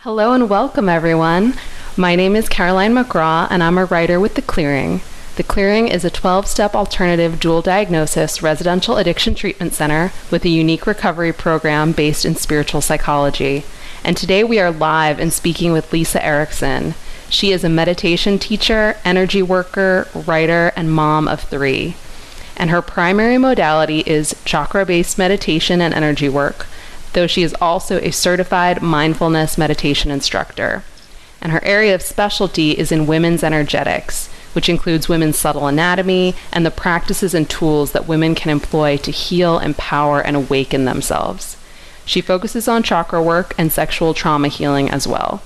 Hello and welcome, everyone. My name is Caroline McGraw, and I'm a writer with The Clearing. The Clearing is a 12-step alternative dual diagnosis residential addiction treatment center with a unique recovery program based in spiritual psychology. And today we are live and speaking with Lisa Erickson. She is a meditation teacher, energy worker, writer, and mom of 3. And her primary modality is chakra-based meditation and energy work, though she is also a certified mindfulness meditation instructor. And her area of specialty is in women's energetics, which includes women's subtle anatomy and the practices and tools that women can employ to heal, empower, and awaken themselves. She focuses on chakra work and sexual trauma healing as well.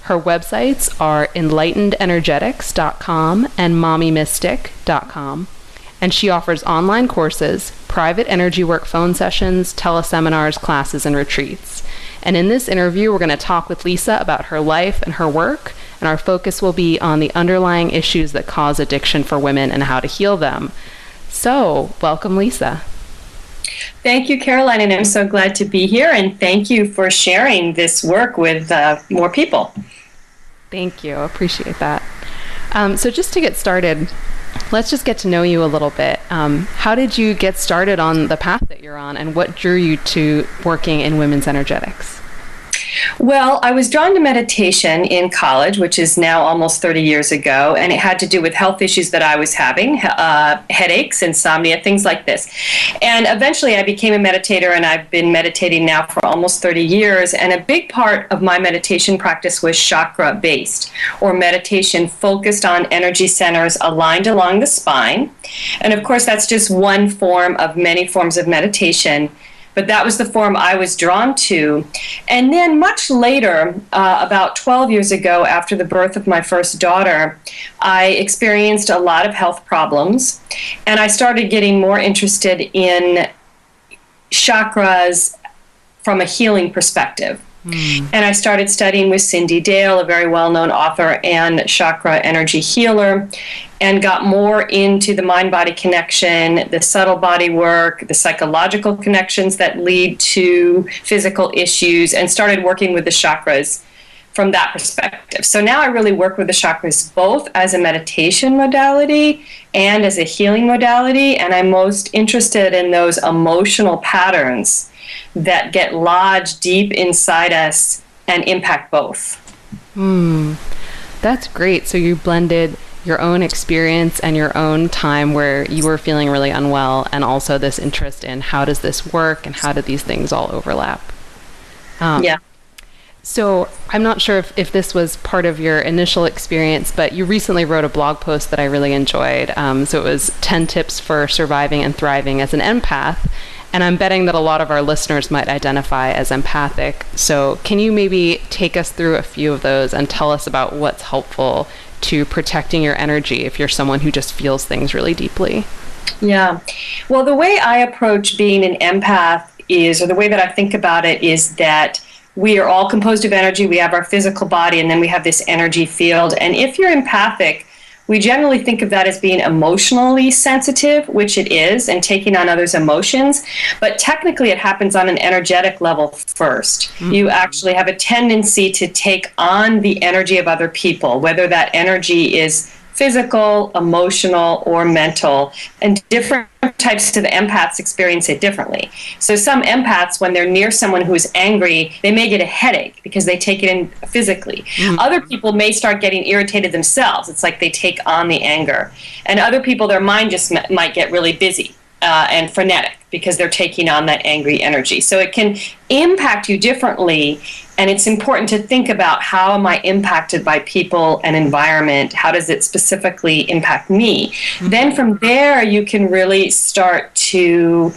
Her websites are enlightenedenergetics.com and mommymystic.com. And she offers online courses, private energy work phone sessions, teleseminars, classes, and retreats. And in this interview, we're going to talk with Lisa about her life and her work, and our focus will be on the underlying issues that cause addiction for women and how to heal them. So, welcome, Lisa. Thank you, Caroline, and I'm so glad to be here, and thank you for sharing this work with more people. Thank you. I appreciate that. So just to get started, let's just get to know you a little bit. How did you get started on the path that you're on, and what drew you to working in women's energetics? Well, I was drawn to meditation in college, which is now almost 30 years ago, and it had to do with health issues that I was having, headaches, insomnia, things like this. And eventually I became a meditator, and I've been meditating now for almost 30 years, and a big part of my meditation practice was chakra-based, or meditation focused on energy centers aligned along the spine. And of course, that's just one form of many forms of meditation. But that was the form I was drawn to. And then much later, about 12 years ago, after the birth of my first daughter, I experienced a lot of health problems. And I started getting more interested in chakras from a healing perspective. And I started studying with Cindy Dale, a very well-known author and chakra energy healer, and got more into the mind-body connection, the subtle body work, the psychological connections that lead to physical issues, and started working with the chakras from that perspective. So now I really work with the chakras both as a meditation modality and as a healing modality, and I'm most interested in those emotional patterns that get lodged deep inside us and impact both. That's great. So you blended your own experience and your own time where you were feeling really unwell, and also this interest in how does this work and how do these things all overlap? Yeah. So I'm not sure if this was part of your initial experience, but you recently wrote a blog post that I really enjoyed. So it was 10 tips for surviving and thriving as an empath. And I'm betting that a lot of our listeners might identify as empathic. So can you maybe take us through a few of those and tell us about what's helpful to protecting your energy if you're someone who just feels things really deeply? Yeah. Well, the way I approach being an empath is, or the way that I think about it, is that we are all composed of energy. We have our physical body, and then we have this energy field. And if you're empathic, we generally think of that as being emotionally sensitive, which it is, and taking on others' emotions. But technically, it happens on an energetic level first. You actually have a tendency to take on the energy of other people, whether that energy is physical, emotional, or mental, and different types of empaths experience it differently. So some empaths, when they're near someone who's angry, they may get a headache because they take it in physically. Other people may start getting irritated themselves. It's like they take on the anger. And other people, their mind just might get really busy and frenetic because they're taking on that angry energy. So it can impact you differently, and it's important to think about, how am I impacted by people and environment? How does it specifically impact me? Then from there, you can really start to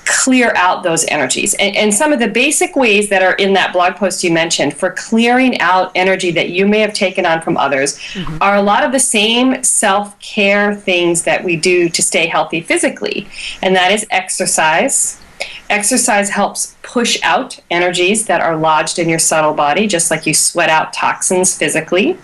clear out those energies. And some of the basic ways that are in that blog post you mentioned for clearing out energy that you may have taken on from others are a lot of the same self-care things that we do to stay healthy physically. And that is exercise. Exercise helps push out energies that are lodged in your subtle body, just like you sweat out toxins physically.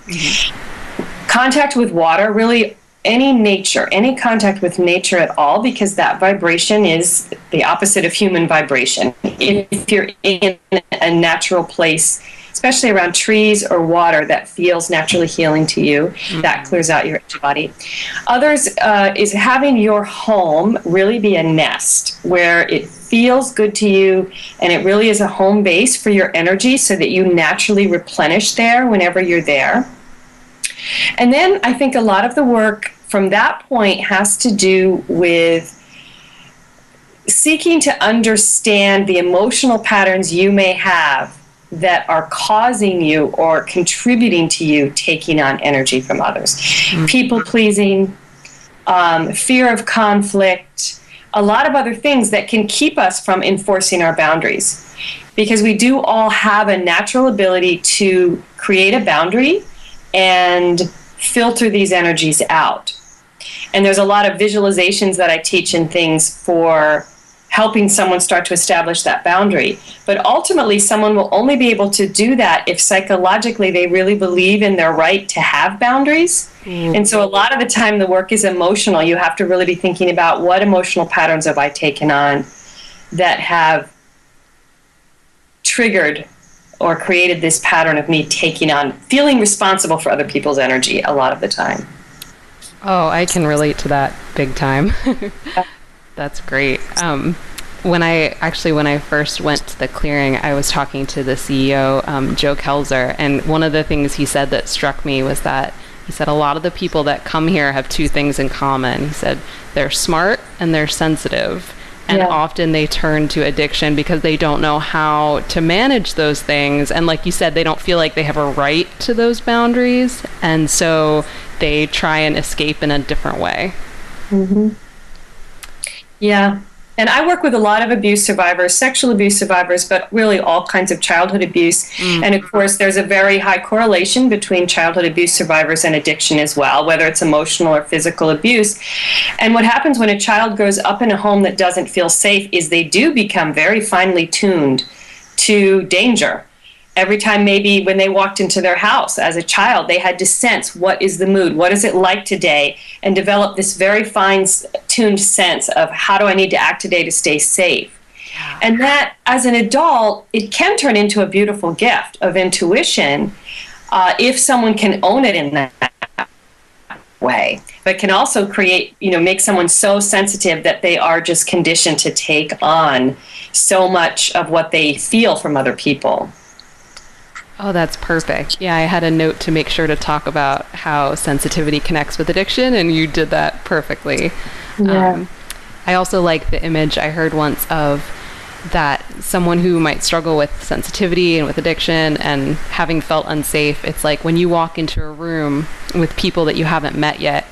Contact with water, really any contact with nature at all, because that vibration is the opposite of human vibration. If you're in a natural place, especially around trees or water that feels naturally healing to you. That clears out your body. Others is having your home really be a nest where it feels good to you, and it really is a home base for your energy so that you naturally replenish there whenever you're there. And then I think a lot of the work from that point has to do with seeking to understand the emotional patterns you may have that are causing you or contributing to you taking on energy from others. People pleasing, fear of conflict, a lot of other things that can keep us from enforcing our boundaries. Because we do all have a natural ability to create a boundary and filter these energies out. And there's a lot of visualizations that I teach and things for helping someone start to establish that boundary. But ultimately, someone will only be able to do that if psychologically they really believe in their right to have boundaries. And so a lot of the time the work is emotional. You have to really be thinking about what emotional patterns have I taken on that have triggered or created this pattern of me taking on, feeling responsible for other people's energy a lot of the time. Oh, I can relate to that big time. That's great. When I first went to the clearing, I was talking to the CEO, Joe Kelzer, and one of the things he said that struck me was that he said a lot of the people that come here have two things in common. He said they're smart and they're sensitive. And often they turn to addiction because they don't know how to manage those things. And like you said, they don't feel like they have a right to those boundaries. And so they try and escape in a different way. Mm-hmm. Yeah. And I work with a lot of abuse survivors, sexual abuse survivors, but really all kinds of childhood abuse. And of course, there's a very high correlation between childhood abuse survivors and addiction as well, whether it's emotional or physical abuse. And what happens when a child grows up in a home that doesn't feel safe is they do become very finely tuned to danger. Every time maybe when they walked into their house as a child, they had to sense what is the mood, what is it like today, and develop this very fine-tuned sense of how do I need to act today to stay safe. And that, as an adult, it can turn into a beautiful gift of intuition if someone can own it in that way. But can also create, make someone so sensitive that they are just conditioned to take on so much of what they feel from other people. Oh, that's perfect. Yeah, I had a note to make sure to talk about how sensitivity connects with addiction, and you did that perfectly. Yeah. I also like the image I heard once of that someone who might struggle with sensitivity and with addiction and having felt unsafe, it's like when you walk into a room with people that you haven't met yet,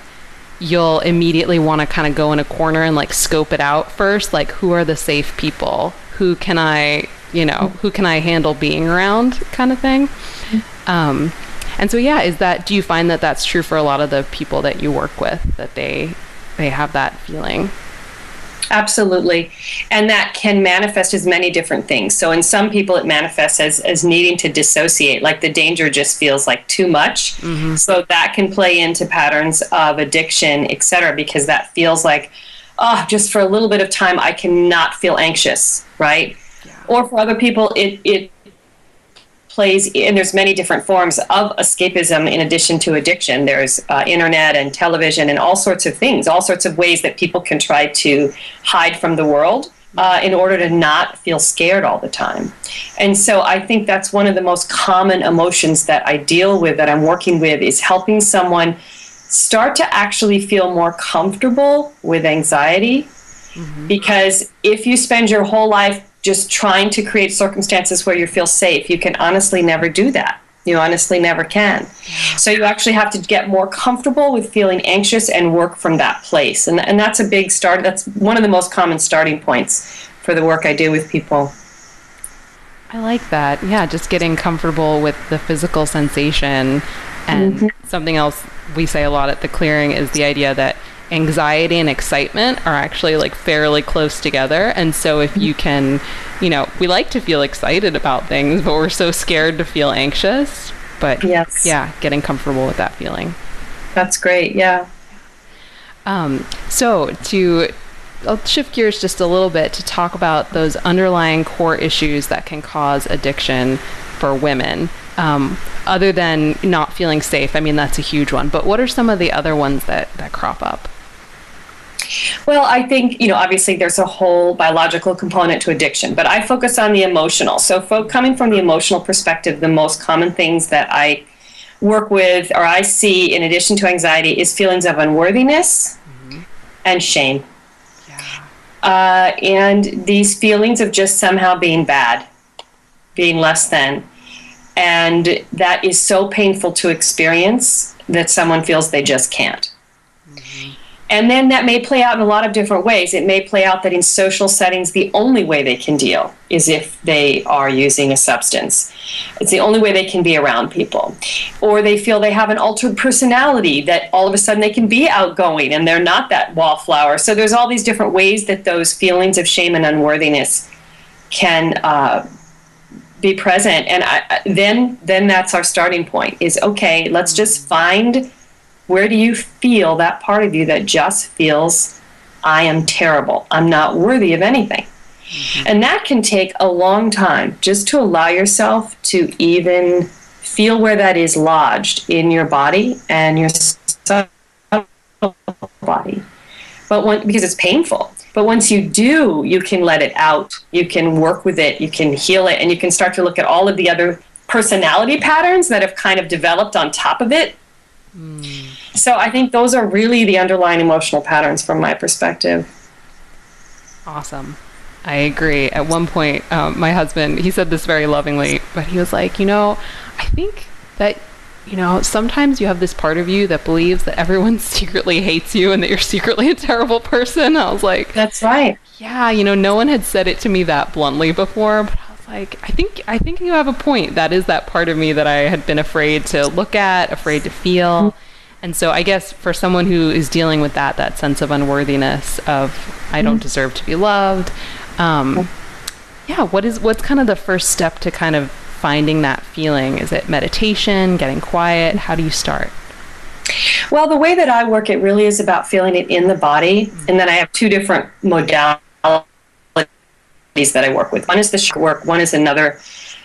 you'll immediately want to kind of go in a corner and like scope it out first, like who are the safe people? Who can I handle being around kind of thing. And so, do you find that that's true for a lot of the people that you work with, that they have that feeling? Absolutely. And that can manifest as many different things. So in some people, it manifests as needing to dissociate, like the danger just feels like too much. So that can play into patterns of addiction, et cetera, because that feels like, just for a little bit of time, I cannot feel anxious, right? Or for other people, it plays, and there's many different forms of escapism in addition to addiction. There's internet and television and all sorts of things, all sorts of ways that people can try to hide from the world in order to not feel scared all the time. And so I think that's one of the most common emotions that I deal with, that I'm working with, is helping someone start to actually feel more comfortable with anxiety. Because if you spend your whole life just trying to create circumstances where you feel safe, you can honestly never do that. You honestly never can. So you actually have to get more comfortable with feeling anxious and work from that place. And that's a big start. That's one of the most common starting points for the work I do with people. I like that. Yeah, just getting comfortable with the physical sensation. And something else we say a lot at the clearing is the idea that anxiety and excitement are actually like fairly close together. And so if you can, we like to feel excited about things, but we're so scared to feel anxious. But getting comfortable with that feeling. That's great. Yeah. So I'll shift gears just a little bit to talk about those underlying core issues that can cause addiction for women. Other than not feeling safe, I mean, that's a huge one. But what are some of the other ones that crop up? Well, I think, obviously there's a whole biological component to addiction, but I focus on the emotional. So coming from the emotional perspective, the most common things that I work with or I see in addition to anxiety is feelings of unworthiness and shame. And these feelings of just somehow being bad, being less than. And that is so painful to experience that someone feels they just can't. And then that may play out in a lot of different ways. It may play out that in social settings, the only way they can deal is if they are using a substance. It's the only way they can be around people. Or they feel they have an altered personality, that all of a sudden they can be outgoing and they're not that wallflower. So there's all these different ways that those feelings of shame and unworthiness can be present. And then that's our starting point is, okay, let's just find, where do you feel that part of you that just feels, I am terrible, I'm not worthy of anything? And that can take a long time, just to allow yourself to even feel where that is lodged in your body and your body. But because it's painful. But once you do, you can let it out, you can work with it, you can heal it, and you can start to look at all of the other personality patterns that have kind of developed on top of it. So I think those are really the underlying emotional patterns from my perspective. Awesome. I agree. At one point, my husband, he said this very lovingly, but he was like, I think that, sometimes you have this part of you that believes that everyone secretly hates you and that you're secretly a terrible person. I was like, that's right. Yeah, no one had said it to me that bluntly before, but I was like, I think you have a point. That is that part of me that I had been afraid to look at, afraid to feel. And so I guess for someone who is dealing with that sense of unworthiness of, I don't deserve to be loved. What's kind of the first step to kind of finding that feeling? Is it meditation, getting quiet? How do you start? Well, the way that I work, it really is about feeling it in the body. And then I have two different modalities that I work with. One is the chakra work. One is another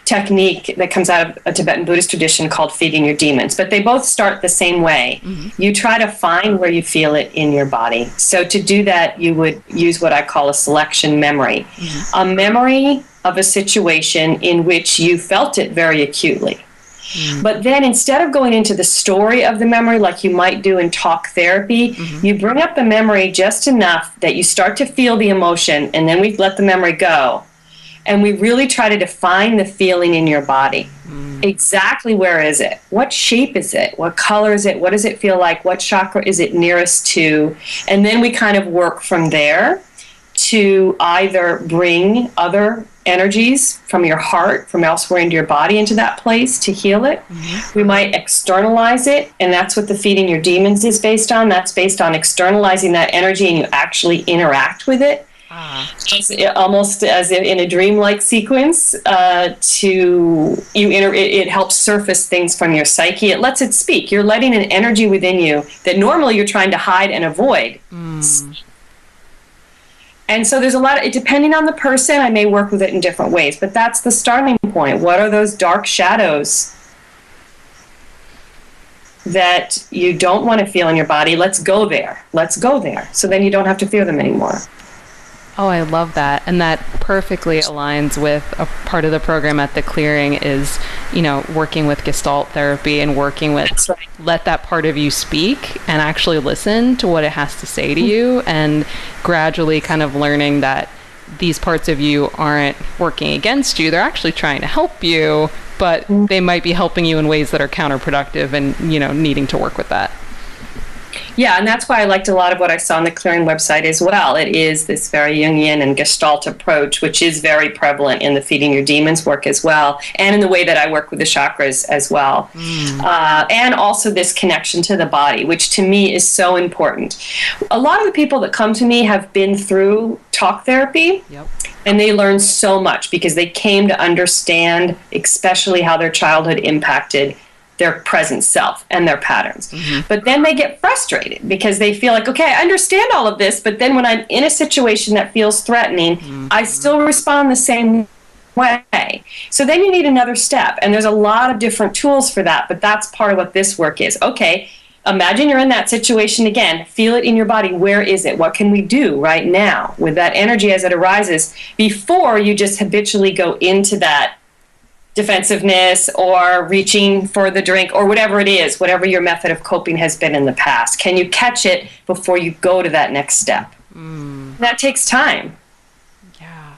technique that comes out of a Tibetan Buddhist tradition called feeding your demons. But they both start the same way. You try to find where you feel it in your body. So to do that, you would use what I call a selection memory. A memory of a situation in which you felt it very acutely. But then instead of going into the story of the memory like you might do in talk therapy, you bring up the memory just enough that you start to feel the emotion, and then we let the memory go. And we really try to define the feeling in your body. Exactly where is it? What shape is it? What color is it? What does it feel like? What chakra is it nearest to? And then we kind of work from there to either bring other energies from your heart, from elsewhere into your body, into that place to heal it. We might externalize it, and that's what the feeding your demons is based on. That's based on externalizing that energy, and you actually interact with it. Almost as if in a dreamlike sequence, it helps surface things from your psyche. It lets it speak. You're letting an energy within you that normally you're trying to hide and avoid. And so there's a lot of, depending on the person, I may work with it in different ways, but that's the starting point. What are those dark shadows that you don't want to feel in your body? Let's go there. Let's go there. So then you don't have to fear them anymore. Oh, I love that. And that perfectly aligns with a part of the program at the Clearing is, working with Gestalt therapy and working with, let that part of you speak and actually listen to what it has to say to you, and gradually kind of learning that these parts of you aren't working against you. They're actually trying to help you, but they might be helping you in ways that are counterproductive and, needing to work with that. Yeah, and that's why I liked a lot of what I saw on the Clearing website as well. It is this very Jungian and Gestalt approach, which is very prevalent in the Feeding Your Demons work as well, and in the way that I work with the chakras as well. And also this connection to the body, which to me is so important. A lot of the people that come to me have been through talk therapy, and they learn so much because they came to understand especially how their childhood impacted their present self and their patterns. But then they get frustrated because they feel like, okay, I understand all of this, but then when I'm in a situation that feels threatening, I still respond the same way. So then you need another step. And there's a lot of different tools for that, but that's part of what this work is. Okay, imagine you're in that situation again. Feel it in your body. Where is it? What can we do right now with that energy as it arises before you just habitually go into that defensiveness or reaching for the drink or whatever it is, whatever your method of coping has been in the past? Can you catch it before you go to that next step? That takes time. Yeah.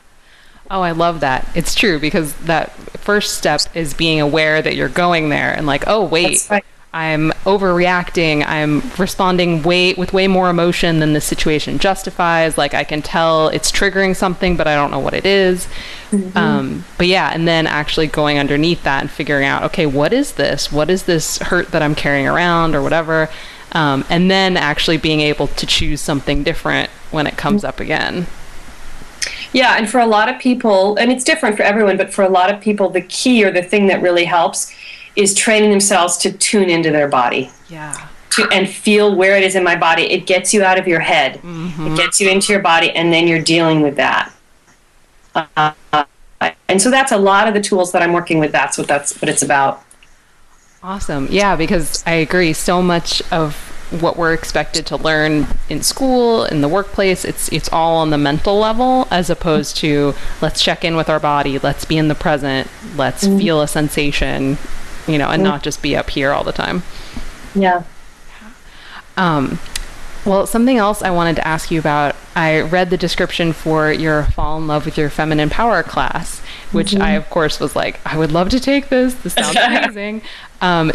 Oh, I love that. It's true, because that first step is being aware that you're going there and like, oh, wait. That's right. I'm overreacting. I'm responding with way more emotion than the situation justifies. Like, I can tell it's triggering something, but I don't know what it is. But yeah, and then actually going underneath that and figuring out, okay, what is this? What is this hurt that I'm carrying around or whatever? And then actually being able to choose something different when it comes up again. Yeah, and for a lot of people, and it's different for everyone, but for a lot of people, the key or the thing that really helps is training themselves to tune into their body. Yeah. And feel where it is in my body. It gets you out of your head. It gets you into your body, and then you're dealing with that. And so that's a lot of the tools that I'm working with. That's what it's about. Awesome. Yeah, because I agree. So much of what we're expected to learn in school, in the workplace, it's all on the mental level, as opposed to let's check in with our body, let's be in the present, let's feel a sensation, and not just be up here all the time. Yeah. Well, something else I wanted to ask you about, I read the description for your Fall in Love with Your Feminine Power class, which I, of course, was like, I would love to take this. This sounds amazing.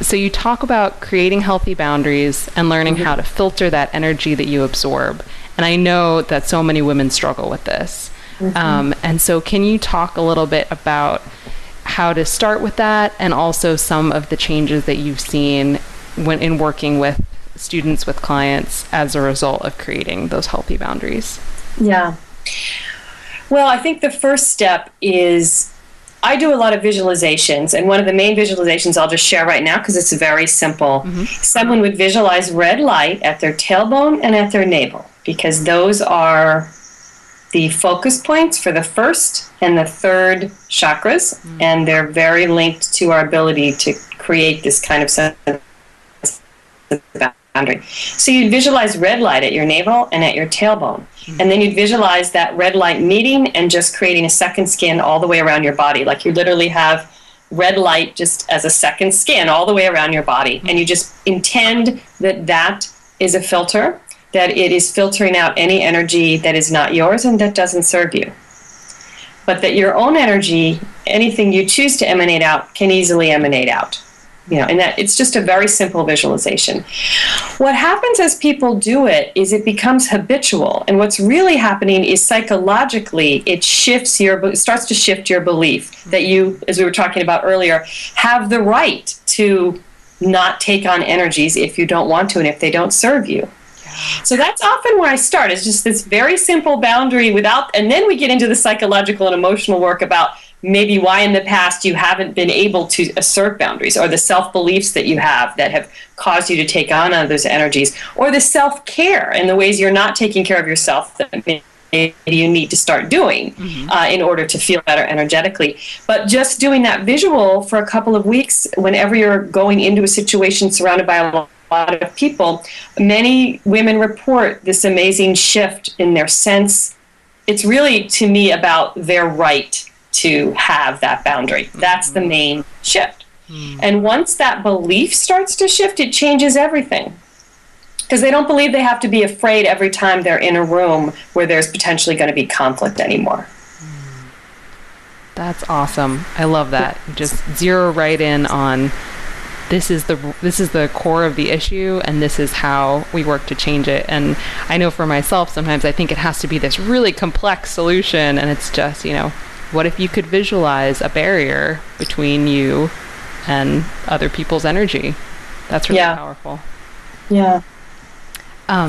So you talk about creating healthy boundaries and learning how to filter that energy that you absorb. And I know that so many women struggle with this. And so can you talk a little bit about how to start with that, and also some of the changes that you've seen when in working with students, with clients, as a result of creating those healthy boundaries? Yeah. Well, I think the first step is I do a lot of visualizations, and one of the main visualizations I'll just share right now because it's very simple. Someone would visualize red light at their tailbone and at their navel, because those are the focus points for the first and the third chakras, and they're very linked to our ability to create this kind of sense of boundary. So you'd visualize red light at your navel and at your tailbone, and then you'd visualize that red light meeting and just creating a second skin all the way around your body. Like you literally have red light just as a second skin all the way around your body, and you just intend that is a filter, that it is filtering out any energy that is not yours and that doesn't serve you. But that your own energy, anything you choose to emanate out, can easily emanate out. And that it's just a very simple visualization. What happens as people do it is it becomes habitual. And what's really happening is psychologically, it starts to shift your belief that you, as we were talking about earlier, have the right to not take on energies if you don't want to and if they don't serve you. So that's often where I start. It's just this very simple boundary and then we get into the psychological and emotional work about maybe why in the past you haven't been able to assert boundaries, or the self-beliefs that you have that have caused you to take on those energies, or the self-care and the ways you're not taking care of yourself that maybe you need to start doing in order to feel better energetically. But just doing that visual for a couple of weeks, whenever you're going into a situation surrounded by a lot of people, many women report this amazing shift in their sense. It's really, to me, about their right to have that boundary. That's the main shift. And once that belief starts to shift, it changes everything. Because they don't believe they have to be afraid every time they're in a room where there's potentially going to be conflict anymore. That's awesome. I love that. Just zero right in on this is the core of the issue, and this is how we work to change it. And I know for myself, sometimes I think it has to be this really complex solution, and it's just, what if you could visualize a barrier between you and other people's energy? That's really powerful. Yeah.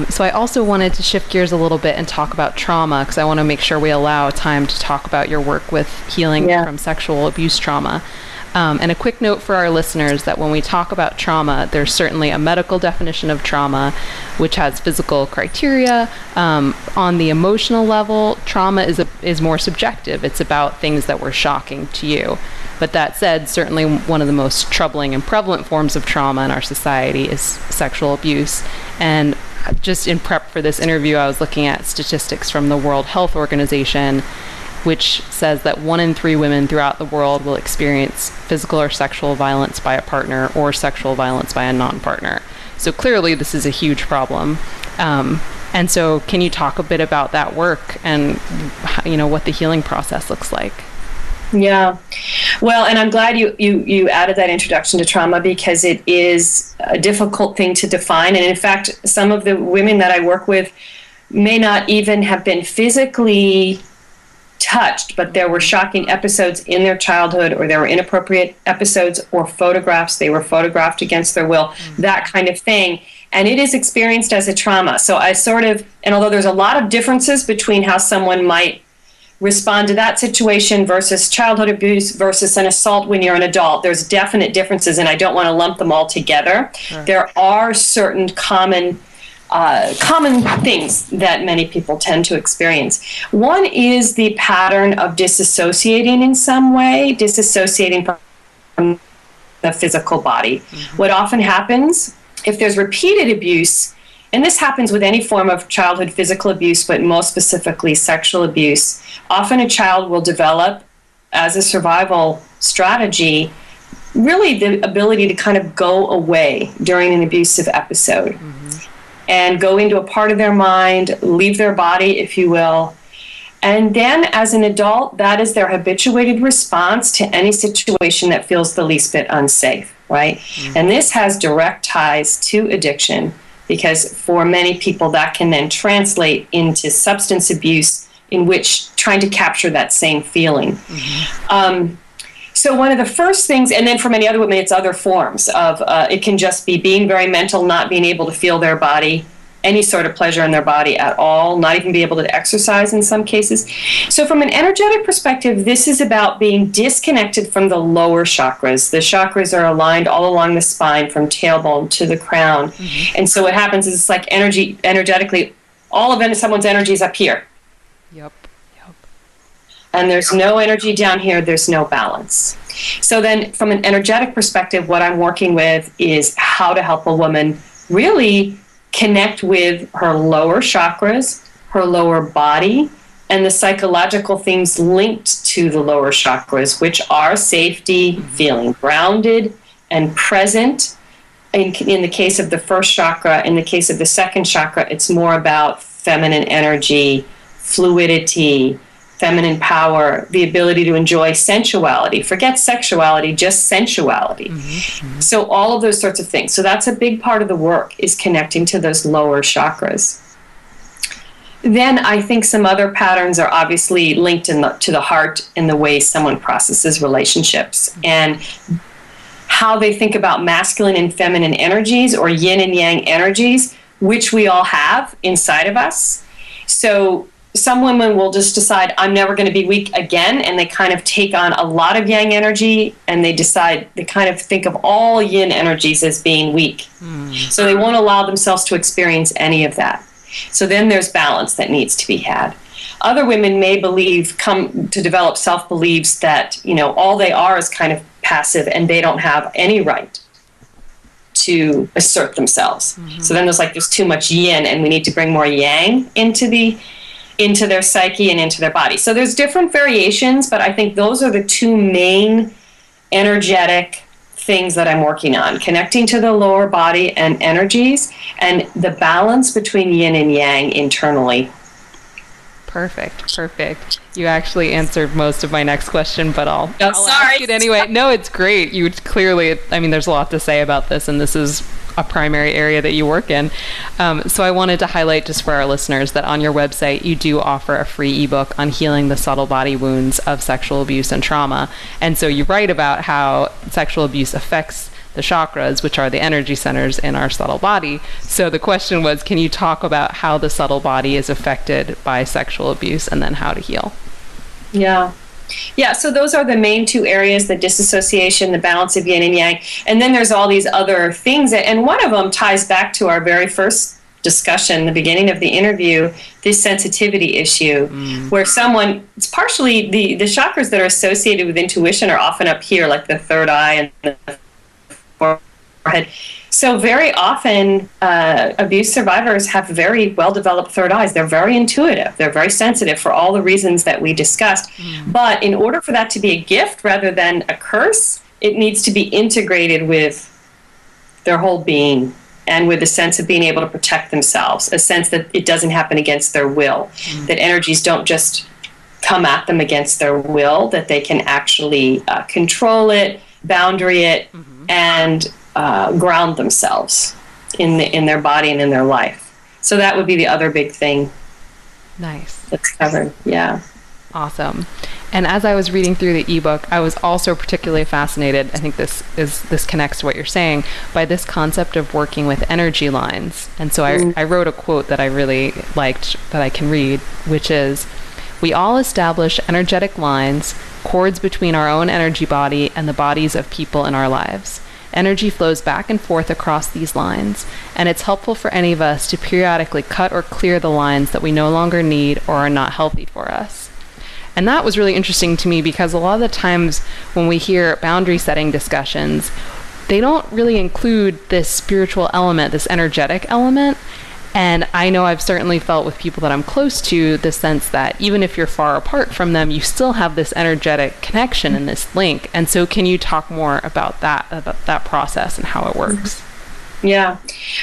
So I also wanted to shift gears a little bit and talk about trauma, because I want to make sure we allow time to talk about your work with healing from sexual abuse trauma. And a quick note for our listeners that when we talk about trauma, there's certainly a medical definition of trauma, which has physical criteria. On the emotional level, trauma is more subjective. It's about things that were shocking to you. But that said, certainly one of the most troubling and prevalent forms of trauma in our society is sexual abuse. And just in prep for this interview, I was looking at statistics from the World Health Organization, which says that 1 in 3 women throughout the world will experience physical or sexual violence by a partner or sexual violence by a non-partner. So clearly this is a huge problem. And so can you talk a bit about that work and what the healing process looks like? Yeah. Well, and I'm glad you added that introduction to trauma, because it is a difficult thing to define. And in fact, some of the women that I work with may not even have been physically touched, but there were shocking episodes in their childhood, or there were inappropriate episodes or photographs. They were photographed against their will, that kind of thing. And it is experienced as a trauma. So and although there's a lot of differences between how someone might respond to that situation versus childhood abuse versus an assault when you're an adult, there's definite differences, and I don't want to lump them all together. Sure. There are certain common things that many people tend to experience. One is the pattern of disassociating in some way, disassociating from the physical body. Mm-hmm. What often happens, if there's repeated abuse, and this happens with any form of childhood physical abuse, but most specifically sexual abuse, often a child will develop, as a survival strategy, really the ability to kind of go away during an abusive episode. Mm-hmm. And go into a part of their mind, leave their body, if you will. And then as an adult, that is their habituated response to any situation that feels the least bit unsafe, right? Mm-hmm. And this has direct ties to addiction, because for many people that can then translate into substance abuse, in which trying to capture that same feeling. Mm-hmm. So one of the first things, and then for many other women, it's other forms of, it can just be being very mental, not being able to feel their body, any sort of pleasure in their body at all, not even be able to exercise in some cases. So from an energetic perspective, this is about being disconnected from the lower chakras. The chakras are aligned all along the spine from tailbone to the crown. Mm-hmm. And so what happens is it's like energetically, all of someone's energy is up here. Yep. And there's no energy down here, there's no balance. So then from an energetic perspective, what I'm working with is how to help a woman really connect with her lower chakras, her lower body, and the psychological things linked to the lower chakras, which are safety, feeling grounded and present. In the case of the first chakra, in the case of the second chakra, it's more about feminine energy, fluidity, feminine power, the ability to enjoy sensuality. Forget sexuality, just sensuality. Mm-hmm. So all of those sorts of things. So that's a big part of the work, is connecting to those lower chakras. Then I think some other patterns are obviously linked to the heart in the way someone processes relationships and how they think about masculine and feminine energies, or yin and yang energies, which we all have inside of us. So some women will just decide, I'm never going to be weak again, and they kind of take on a lot of yang energy, and they kind of think of all yin energies as being weak. So they won't allow themselves to experience any of that. So then there's balance that needs to be had. Other women may come to develop self-beliefs that, all they are is kind of passive, and they don't have any right to assert themselves. Mm-hmm. So then there's too much yin, and we need to bring more yang into their psyche and into their body. So there's different variations, but I think those are the two main energetic things that I'm working on: connecting to the lower body and energies, and the balance between yin and yang internally. Perfect. You actually answered most of my next question, but I'll sorry. ask it anyway. No, it's great. You clearly, there's a lot to say about this, and this is a primary area that you work in. So I wanted to highlight, just for our listeners, that on your website, you do offer a free ebook on healing the subtle body wounds of sexual abuse and trauma. And so you write about how sexual abuse affects the chakras, which are the energy centers in our subtle body. So the question was, can you talk about how the subtle body is affected by sexual abuse, and then how to heal? Yeah. Yeah, so those are the main two areas, the disassociation, the balance of yin and yang. And then there's all these other things. And one of them ties back to our very first discussion, the beginning of the interview, this sensitivity issue, where it's partially the chakras that are associated with intuition are often up here, like the third eye and the forehead. So very often, abuse survivors have very well-developed third eyes. They're very intuitive. They're very sensitive for all the reasons that we discussed. But in order for that to be a gift rather than a curse, it needs to be integrated with their whole being and with a sense of being able to protect themselves, a sense that it doesn't happen against their will, that energies don't just come at them against their will, that they can actually control it, boundary it, and ground themselves in their body and in their life. So that would be the other big thing. Nice. That's covered. Yeah. Awesome. And as I was reading through the ebook, I was also particularly fascinated, I think this connects to what you're saying, by this concept of working with energy lines. And so I wrote a quote that I really liked that I can read, which is, "We all establish energetic lines, cords between our own energy body and the bodies of people in our lives. Energy flows back and forth across these lines, and it's helpful for any of us to periodically cut or clear the lines that we no longer need or are not healthy for us." And that was really interesting to me because a lot of the times when we hear boundary setting discussions, they don't really include this spiritual element, this energetic element. And I know I've certainly felt with people that I'm close to the sense that even if you're far apart from them, you still have this energetic connection and this link. And so can you talk more about that process and how it works? Yeah.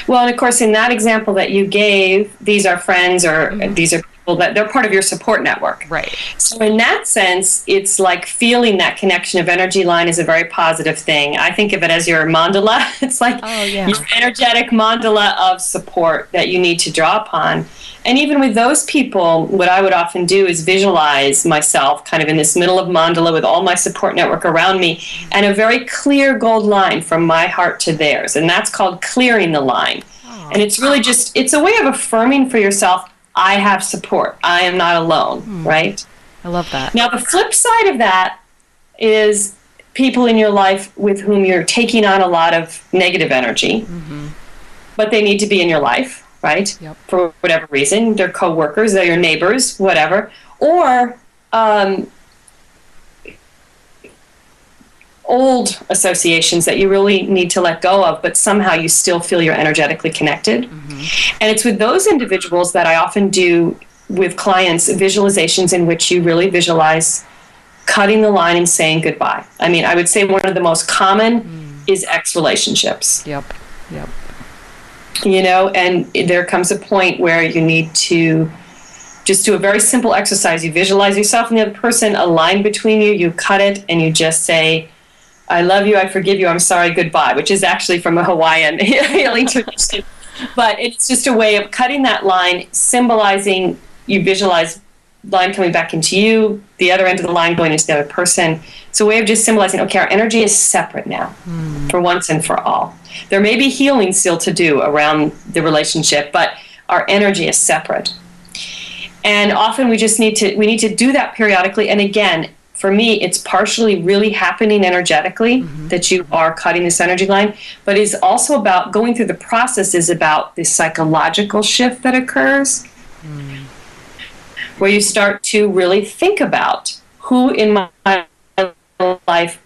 Well, and of course, in that example that you gave, these are friends or these are people that they're part of your support network. Right. So in that sense, it's like feeling that connection of energy line is a very positive thing. I think of it as your mandala. It's like your energetic mandala of support that you need to draw upon. And even with those people, what I would often do is visualize myself kind of in this middle of mandala with all my support network around me and a very clear gold line from my heart to theirs. And that's called clearing the line. And it's really just, it's a way of affirming for yourself, I have support. I am not alone, right? I love that. Now, the flip side of that is people in your life with whom you're taking on a lot of negative energy, but they need to be in your life, right? Yep. For whatever reason. They're coworkers, they're your neighbors, whatever. Or old associations that you really need to let go of, but somehow you still feel you're energetically connected. And it's with those individuals that I often do with clients visualizations in which you really visualize cutting the line and saying goodbye. I mean, I would say one of the most common is ex relationships. Yep. You know, and there comes a point where you need to just do a very simple exercise. You visualize yourself and the other person, a line between you, you cut it, and you just say, I love you, I forgive you, I'm sorry, goodbye, which is actually from a Hawaiian healing tradition. But it's just a way of cutting that line, symbolizing, you visualize line coming back into you, the other end of the line going into the other person. It's a way of just symbolizing, okay, our energy is separate now, for once and for all. There may be healing still to do around the relationship, but our energy is separate. And often we need to do that periodically. And again, for me, it's partially really happening energetically that you are cutting this energy line, but it's also about going through the process is about this psychological shift that occurs where you start to really think about who in my life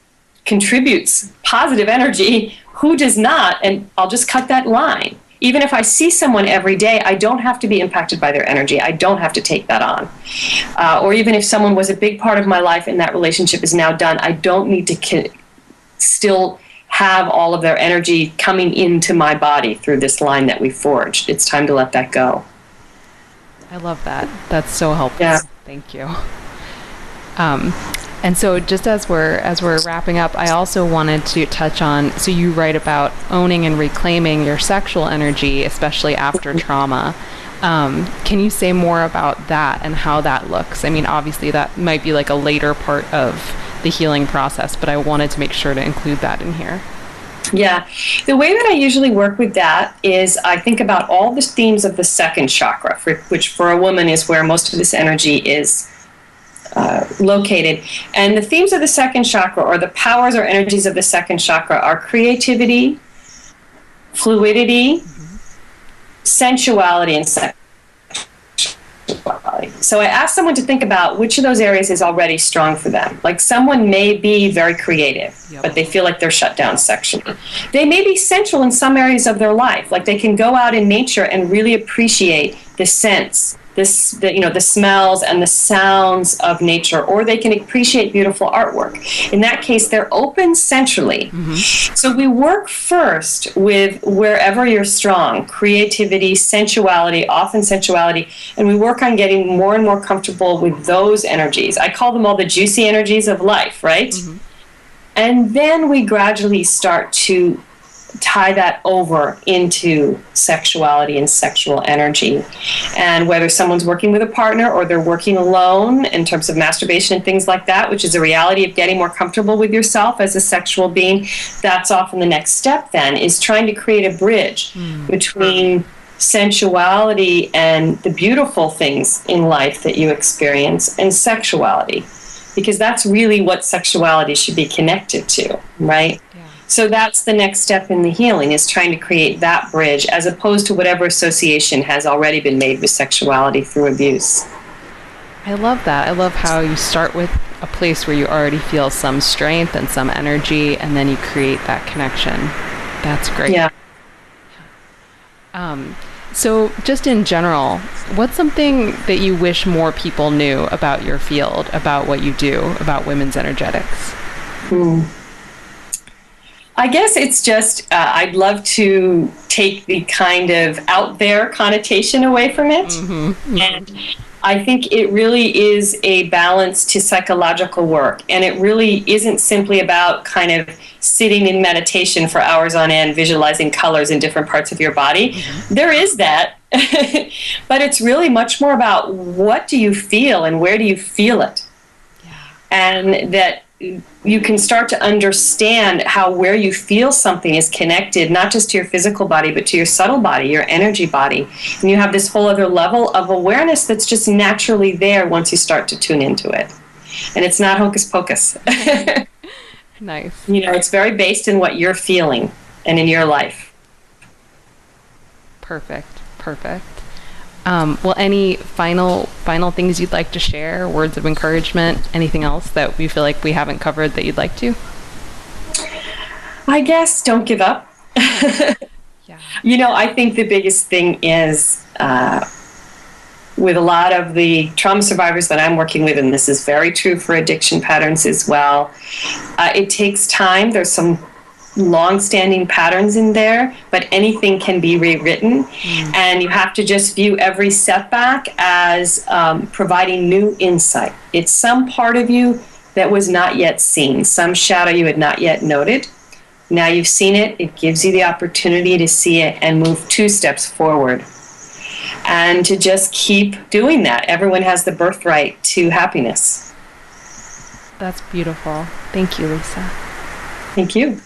contributes positive energy, who does not, and I'll just cut that line. Even if I see someone every day, I don't have to be impacted by their energy. I don't have to take that on. Or even if someone was a big part of my life and that relationship is now done, I don't need to still have all of their energy coming into my body through this line that we forged. It's time to let that go. I love that. That's so helpful. Yeah. Thank you. And so just as we're wrapping up, I also wanted to touch on, so you write about owning and reclaiming your sexual energy, especially after trauma. Can you say more about that and how that looks? I mean, obviously that might be like a later part of the healing process, but I wanted to make sure to include that in here. Yeah. The way that I usually work with that is I think about all the themes of the second chakra, which for a woman is where most of this energy is located. And the themes of the second chakra, or the powers or energies of the second chakra, are creativity, fluidity, sensuality, and sexuality. So I asked someone to think about which of those areas is already strong for them. Like, someone may be very creative, but they feel like they're shut down sexually. They may be sensual in some areas of their life. Like, they can go out in nature and really appreciate the scents, the smells and the sounds of nature, or they can appreciate beautiful artwork. In that case, they're open centrally. So we work first with wherever you're strong: creativity, sensuality, often sensuality, and we work on getting more and more comfortable with those energies. I call them all the juicy energies of life, right? And then we gradually start to tie that over into sexuality and sexual energy. And whether someone's working with a partner or they're working alone in terms of masturbation and things like that, which is a reality of getting more comfortable with yourself as a sexual being, that's often the next step then, is trying to create a bridge between sensuality and the beautiful things in life that you experience and sexuality, because that's really what sexuality should be connected to, right? So that's the next step in the healing, is trying to create that bridge, as opposed to whatever association has already been made with sexuality through abuse. I love that. I love how you start with a place where you already feel some strength and some energy, and then you create that connection. That's great. Yeah. So just in general, what's something that you wish more people knew about your field, about what you do, about women's energetics? I guess it's just, I'd love to take the kind of out there connotation away from it. And I think it really is a balance to psychological work. And it really isn't simply about kind of sitting in meditation for hours on end, visualizing colors in different parts of your body. There is that. But it's really much more about, what do you feel and where do you feel it? And that you can start to understand how where you feel something is connected, not just to your physical body, but to your subtle body, your energy body. And you have this whole other level of awareness that's just naturally there once you start to tune into it. And it's not hocus pocus. Nice. It's very based in what you're feeling and in your life. Perfect. Well, any final things you'd like to share, words of encouragement, anything else that we feel like we haven't covered that you'd like to? I guess don't give up. I think the biggest thing is, with a lot of the trauma survivors that I'm working with, and this is very true for addiction patterns as well, it takes time. There's some long-standing patterns in there, but anything can be rewritten. And you have to just view every setback as providing new insight. It's some part of you that was not yet seen, some shadow you had not yet noted. Now you've seen it. It gives you the opportunity to see it and move 2 steps forward. And to just keep doing that. Everyone has the birthright to happiness. That's beautiful. Thank you, Lisa. Thank you.